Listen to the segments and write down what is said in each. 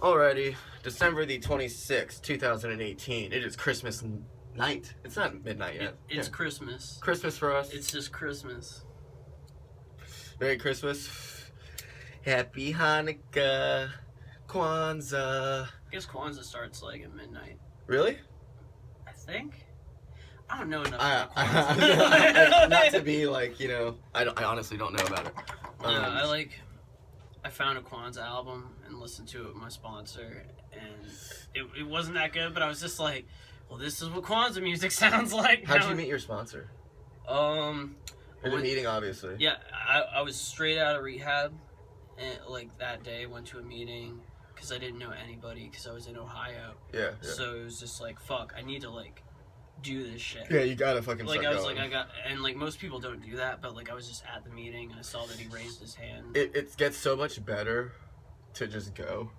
Alrighty, December the 26th, 2018. It is Christmas night. It's not midnight yet. It's Christmas. Christmas for us. It's just Christmas. Merry Christmas. Happy Hanukkah. Kwanzaa. I guess Kwanzaa starts like at midnight. Really? I think. I don't know enough about Kwanzaa. Kwanzaa. Not to be like, I honestly don't know about it. I found a Kwanzaa album and listened to it with my sponsor, and it wasn't that good, but I was just like, well, this is what Kwanzaa music sounds like. How'd you meet your sponsor? In a meeting, obviously. Yeah, I was straight out of rehab, and like that day went to a meeting because I didn't know anybody because I was in Ohio. Yeah. So it was just like, fuck, I need to like do this shit. Yeah, you gotta fucking like start I was going. like and like most people don't do that, but like I was just at the meeting and I saw that he raised his hand. It gets so much better to just go,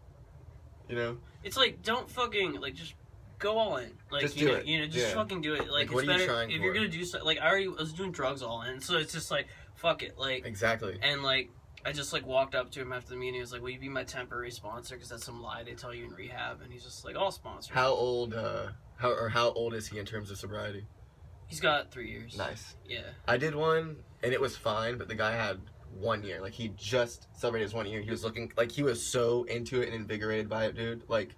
It's like, don't fucking like just go all in. Like just do it. Just fucking do it. Like what it's are you better trying if for? you're gonna do so. Like I was doing drugs all in, so it's just like fuck it. Like exactly. And like I just like walked up to him after the meeting. I was like, "Will you be my temporary sponsor?" Because that's some lie they tell you in rehab. And he's just like, "I'll sponsor." How old? How old is he in terms of sobriety? He's got 3 years. Nice. Yeah. I did one, and it was fine, but the guy had 1 year. Like, he just celebrated his 1 year. He was looking, like, he was so into it and invigorated by it, dude. Like,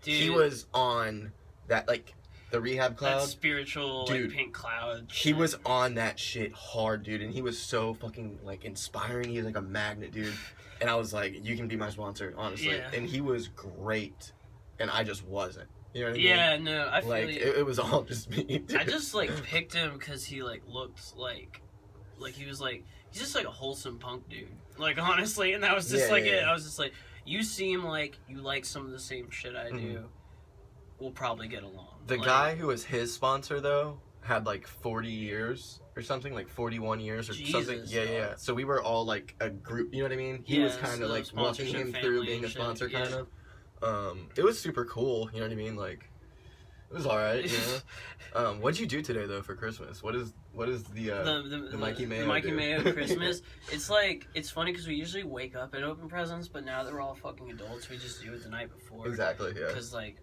he was on that, like, the rehab cloud. That spiritual, dude, like, pink cloud shit. He was on that shit hard, dude, and he was so fucking, like, inspiring. He was, like, a magnet, dude. And I was like, you can be my sponsor, honestly. Yeah. And he was great, and I just wasn't. You know what I mean? Yeah, no, I feel like it was all just me. Dude. I just like picked him because he like looked like he was like he's just like a wholesome punk dude. Like honestly, and that was just it. I was just like, you seem like you like some of the same shit I do. Mm-hmm. We'll probably get along. The guy who was his sponsor though had like 40 years or something, like 41 years or something. Yeah. So we were all like a group. You know what I mean? He was kind of like watching him through being a sponsor, kind of. It was super cool, you know what I mean? Like, it was alright, What'd you do today though for Christmas? What is the Mikie Mayo? The Mikie Mayo Christmas. It's like, it's funny because we usually wake up and open presents, but now that we're all fucking adults, we just do it the night before. Exactly, yeah. Because like,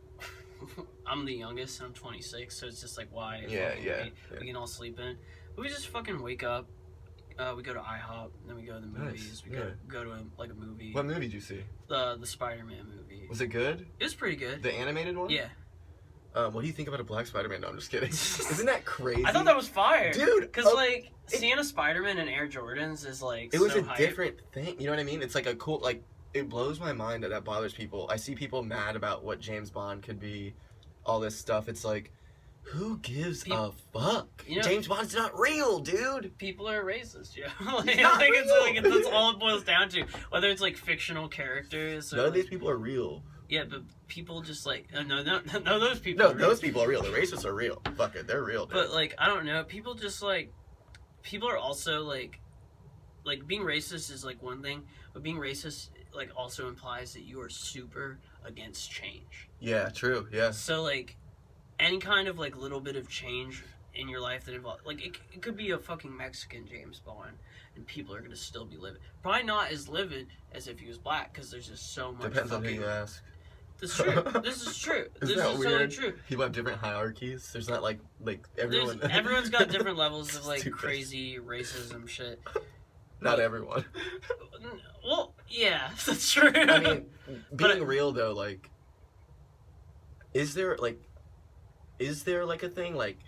I'm the youngest and I'm 26, so it's just like, why? Yeah. We can all sleep in. But we just fucking wake up. We go to IHOP, then we go to the movies. Nice. We go to a movie. What movie did you see? The Spider-Man movie. Was it good? It was pretty good. The animated one? Yeah. What do you think about a black Spider-Man? No, I'm just kidding. Isn't that crazy? I thought that was fire, dude. Because like seeing a Spider-Man in Air Jordans is like it was so a different thing. You know what I mean? It's like a cool like. It blows my mind that bothers people. I see people mad about what James Bond could be, all this stuff. It's like, who gives a fuck? James Bond's not real, dude. People are racist, yeah. That's all it boils down to. Whether it's like fictional characters. Or, none of these people are real. Yeah, but people just like no, those people. No, those people are real. The racists are real. Fuck it, they're real. Dude. But like, I don't know. People just like, people are also like being racist is like one thing, but being racist like also implies that you are super against change. Yeah, true. Yeah. So like, any kind of like little bit of change in your life that involves like it could be a fucking Mexican James Bond and people are gonna still be livid. Probably not as livid as if he was black because there's just so much. Depends on who you ask. This is true. This is true. This is totally true. People have different hierarchies. There's not like everyone. Everyone's got different levels of like crazy racism shit. Not everyone. Well, yeah, that's true. I mean, being real though, like, is there like a thing like?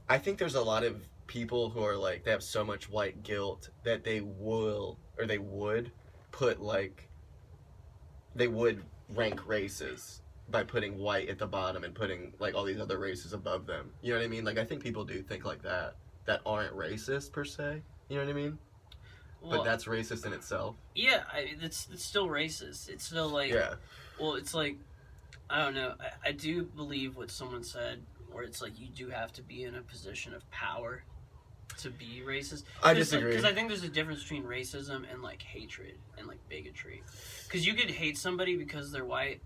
I think there's a lot of people who are like they have so much white guilt that they would put like they would rank races by putting white at the bottom and putting like all these other races above them. You know what I mean? Like I think people do think like that aren't racist per se. You know what I mean? Well, but that's racist in itself. Yeah, it's still racist. It's still like well, it's like I don't know. I do believe what someone said. Where it's like you do have to be in a position of power to be racist. I disagree. Because I think there's a difference between racism and like hatred and like bigotry. Because you could hate somebody because they're white,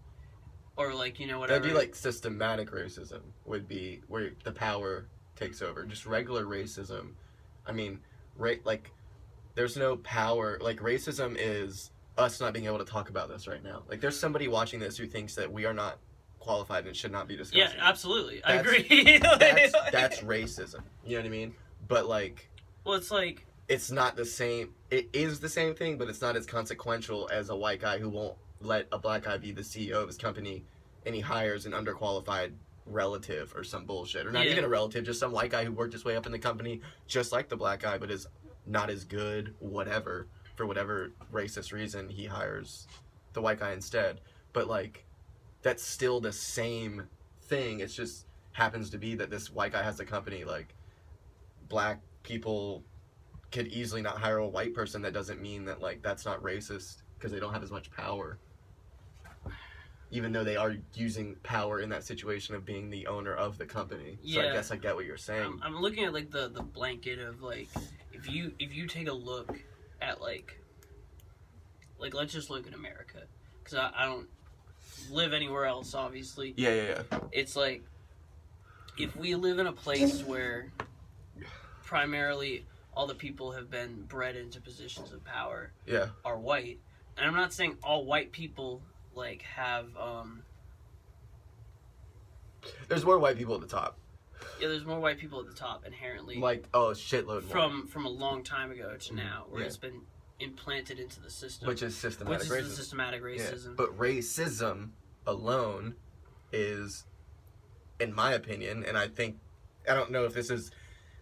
or like whatever. That'd be like systematic racism would be where the power takes over. Just regular racism. I mean, like there's no power. Like racism is us not being able to talk about this right now. Like, there's somebody watching this who thinks that we are not qualified and should not be discussing. Yeah, absolutely. I That's- agree. That's racism. You know what I mean? But like, well, it's like it's not the same. It is the same thing, but it's not as consequential as a white guy who won't let a black guy be the CEO of his company, and he hires an underqualified relative or some bullshit, or not even a relative, just some white guy who worked his way up in the company just like the black guy, but is not as good, whatever, for whatever racist reason he hires the white guy instead. But like, that's still the same thing. It just happens to be that this white guy has a company. Like, black people could easily not hire a white person. That doesn't mean that like that's not racist because they don't have as much power, even though they are using power in that situation of being the owner of the company. So I guess I get what you're saying. I'm looking at like the blanket of like, if you take a look at like let's just look at America, because I don't live anywhere else, obviously. Yeah. It's like, if we live in a place where primarily all the people have been bred into positions of power are white, and I'm not saying all white people like have there's more white people at the top. Yeah, there's more white people at the top inherently. Like, oh, shitload more. From a long time ago to now, where it's been implanted into the system. Which is systematic racism. The systematic racism. Yeah. But racism alone is, in my opinion, and I don't know if this is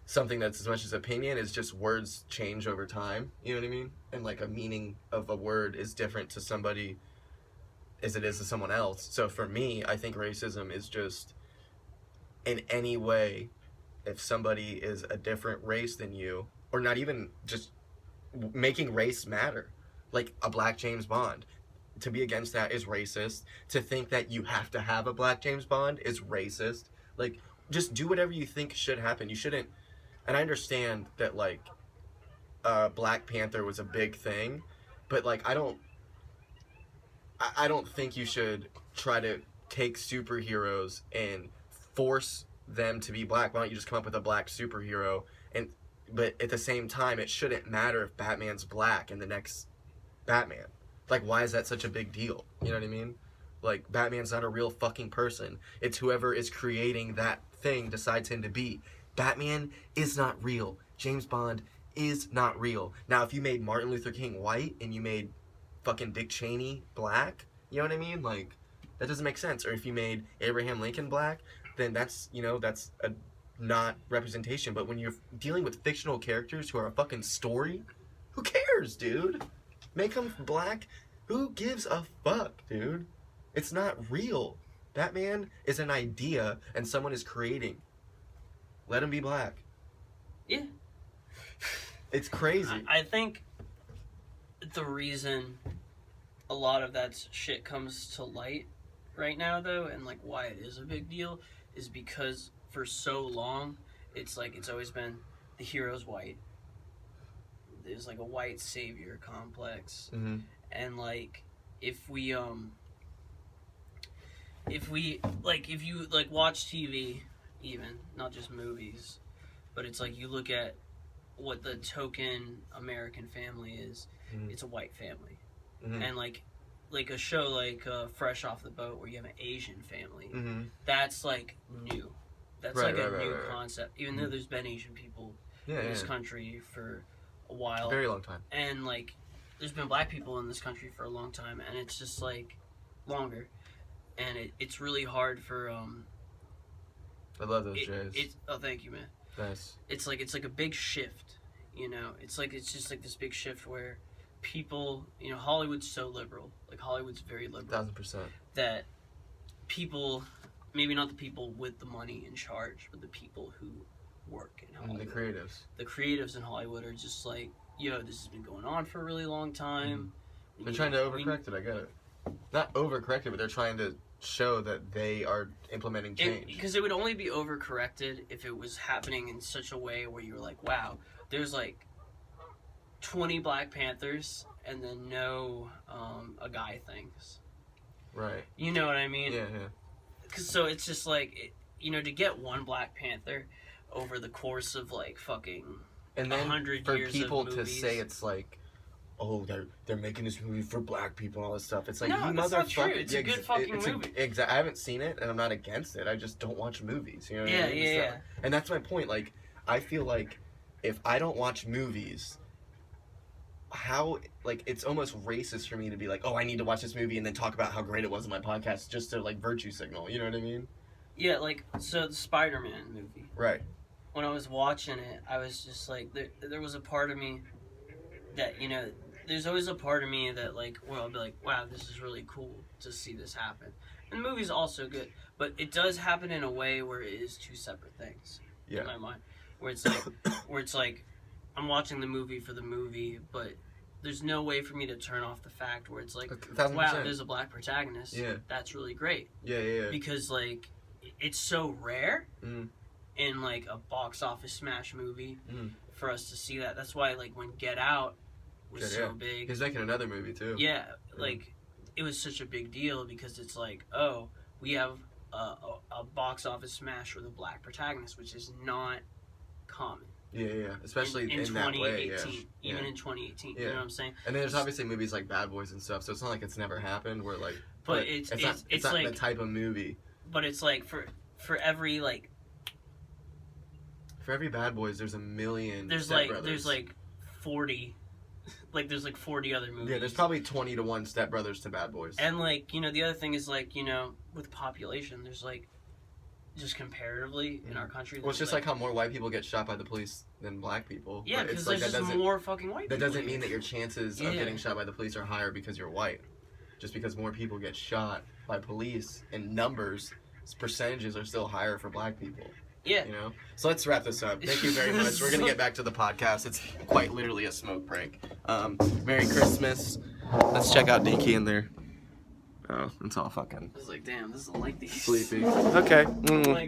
something that's as much as opinion, is just words change over time. You know what I mean? And like, a meaning of a word is different to somebody as it is to someone else. So for me, I think racism is just, in any way, if somebody is a different race than you, or not even just making race matter, like a black James Bond, to be against that is racist. To think that you have to have a black James Bond is racist. Like, just do whatever you think should happen. You shouldn't, and I understand that like Black Panther was a big thing, but like, I don't think you should try to take superheroes and force them to be black. Why don't you just come up with a black superhero? But at the same time, it shouldn't matter if Batman's black in the next Batman. Like, why is that such a big deal? You know what I mean? Like, Batman's not a real fucking person. It's whoever is creating that thing decides him to be. Batman is not real. James Bond is not real. Now, if you made Martin Luther King white and you made fucking Dick Cheney black, you know what I mean? Like, that doesn't make sense. Or if you made Abraham Lincoln black, then that's a not representation. But when you're dealing with fictional characters who are a fucking story, who cares, dude? Make them black. Who gives a fuck, dude? It's not real. Batman is an idea and someone is creating. Let him be black. Yeah. It's crazy. I think the reason a lot of that shit comes to light right now, though, and like why it is a big deal, is because for so long it's like it's always been the hero's white. There's like a white savior complex, and like if you watch TV, even not just movies, but it's like you look at what the token American family is. It's a white family, and like a show like Fresh Off the Boat, where you have an Asian family, that's like new. That's a new concept, even though there's been Asian people in this country for a while, very long time, and like there's been black people in this country for a long time, and it's just like longer, and it's really hard for I love those J's. Oh, thank you, man. Nice. It's like a big shift, you know. It's just like this big shift where people, you know, Hollywood's so liberal. Like, Hollywood's very liberal. 1000%. That people, maybe not the people with the money in charge, but the people who work in Hollywood. The creatives. The creatives in Hollywood are just like, yo, this has been going on for a really long time. They're trying to overcorrect it, I get it. Not overcorrect it, but they're trying to show that they are implementing change. Because it would only be overcorrected if it was happening in such a way where you were like, wow, there's like 20 Black Panthers and then no a guy things. Right. You know what I mean? Yeah. Cause so it's just like, you know, to get one Black Panther over the course of like fucking and then 100 for years people of to movies, say it's like oh, they're making this movie for black people and all this stuff. It's like, No, you that's not true. motherfucker. It's a good fucking movie. I haven't seen it, and I'm not against it. I just don't watch movies. You know what I mean? Yeah. And that's my point. Like, I feel like if I don't watch movies, how, like, it's almost racist for me to be like, oh, I need to watch this movie and then talk about how great it was in my podcast just to, like, virtue signal. You know what I mean? Yeah, like, so the Spider-Man movie. Right. When I was watching it, I was just like, there was a part of me that, you know, there's always a part of me that, like, where I'll be like, wow, this is really cool to see this happen. And the movie's also good, but it does happen in a way where it is two separate things in my mind. Where it's like, I'm watching the movie for the movie, but there's no way for me to turn off the fact where it's like, 1,000%. wow, there's a black protagonist. Yeah. That's really great. Yeah. Because, like, it's so rare in, like, a box office smash movie for us to see that. That's why, like, when Get Out was so big. He's making another movie, too. Yeah, like, it was such a big deal because it's like, oh, we have a box office smash with a black protagonist, which is not common. Yeah. Especially in that 2018, way, yeah. Even in 2018, Yeah. you know what I'm saying? And then there's obviously movies like Bad Boys and stuff, so it's not like it's never happened where, like... But it's not like... the type of movie. But it's like, for every, like... For every Bad Boys, there's a million There's Step like, Brothers. there's like 40... Like, there's like 40 other movies. Yeah, there's probably 20 to 1 Step Brothers to Bad Boys. And, like, you know, the other thing is, like, you know, with population, there's, like, just comparatively in our country. Well, it's just like how more white people get shot by the police than black people. Yeah, but because it's like there's just more fucking white people. That doesn't mean that your chances of Yeah. getting shot by the police are higher because you're white. Just because more people get shot by police in numbers, percentages are still higher for black people. Yeah. You know? So let's wrap this up. Thank you very much. We're going to get back to the podcast. It's quite literally a smoke break. Merry Christmas. Let's check out Dinky in there. Oh, it's all fucking I was like, damn, this is like these. sleepy. Okay. Like,